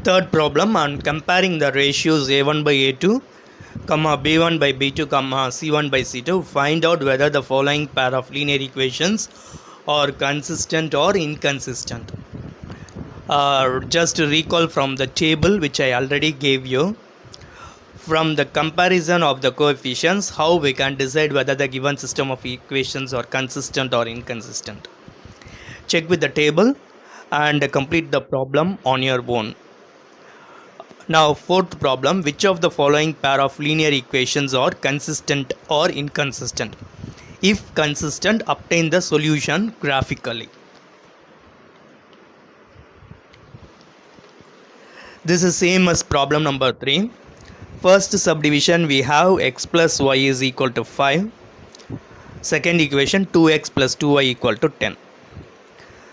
Third problem on comparing the ratios a1 by a2, comma b1 by b2, comma c1 by c2. Find out whether the following pair of linear equations are consistent or inconsistent. Just to recall from the table which I already gave you, from the comparison of the coefficients, how we can decide whether the given system of equations are consistent or inconsistent. Check with the table and complete the problem on your own. Now, fourth problem, which of the following pair of linear equations are consistent or inconsistent? If consistent, obtain the solution graphically. This is same as problem number 3. First subdivision, we have x plus y is equal to 5. Second equation, 2x plus 2y equal to 10.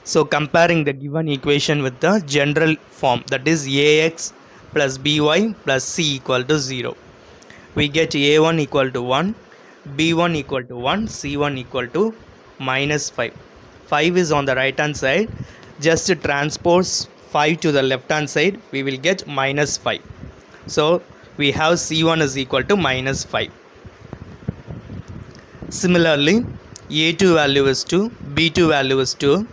So comparing the given equation with the general form, that is ax plus by plus c equal to 0. We get a1 equal to 1, b1 equal to 1, c1 equal to minus 5. 5 is on the right hand side. Just to transpose 5 to the left hand side, we will get minus 5. So we have c1 is equal to minus 5. Similarly, a2 value is 2, b2 value is 2.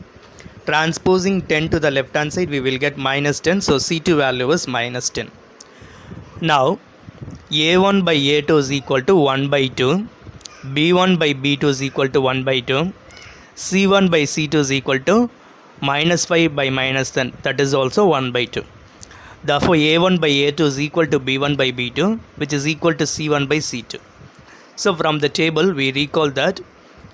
Transposing 10 to the left hand side, we will get minus 10. So c2 value is minus 10. Now a1 by a2 is equal to 1 by 2. b1 by b2 is equal to 1 by 2. c1 by c2 is equal to minus 5 by minus 10. That is also 1 by 2. Therefore a1 by a2 is equal to b1 by b2, which is equal to c1 by c2. So from the table we recall that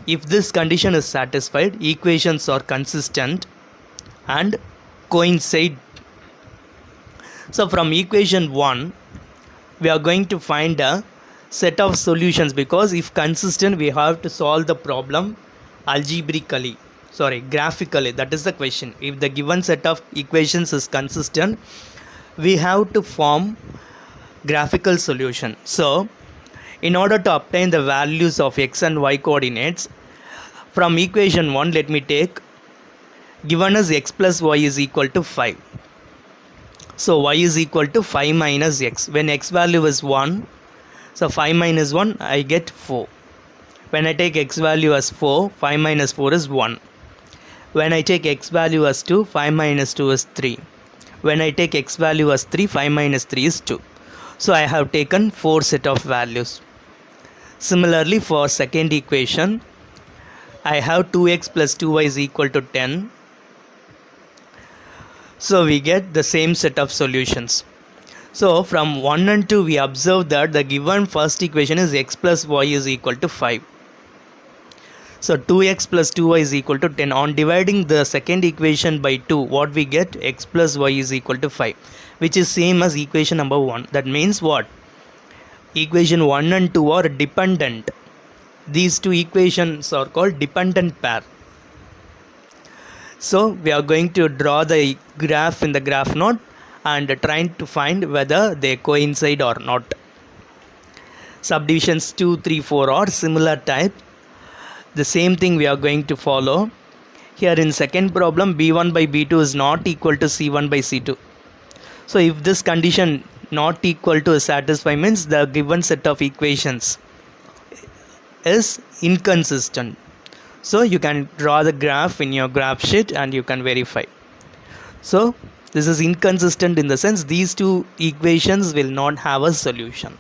if this condition is satisfied, equations are consistent and coincide. So from equation 1, we are going to find a set of solutions, because if consistent, we have to solve the problem graphically. That is the question. If the given set of equations is consistent, we have to form graphical solution. So in order to obtain the values of x and y coordinates, from equation 1, let me take, given as x plus y is equal to 5. So y is equal to 5 minus x. When x value is 1, so 5 minus 1, I get 4. When I take x value as 4, 5 minus 4 is 1. When I take x value as 2, 5 minus 2 is 3. When I take x value as 3, 5 minus 3 is 2. So I have taken 4 set of values. Similarly, for second equation, I have 2x plus 2y is equal to 10. So we get the same set of solutions. So from 1 and 2, we observe that the given first equation is x plus y is equal to 5. So 2x plus 2y is equal to 10. On dividing the second equation by 2, what we get? X plus y is equal to 5, which is same as equation number 1. That means what? Equation 1 and 2 are dependent. These two equations are called dependent pair. So we are going to draw the graph in the graph note and trying to find whether they coincide or not. Subdivisions 2, 3, 4 are similar type. The same thing we are going to follow. Here in second problem, b1 by b2 is not equal to c1 by c2. So if this condition not equal to satisfy, means the given set of equations is inconsistent. So you can draw the graph in your graph sheet and you can verify. So this is inconsistent in the sense these two equations will not have a solution.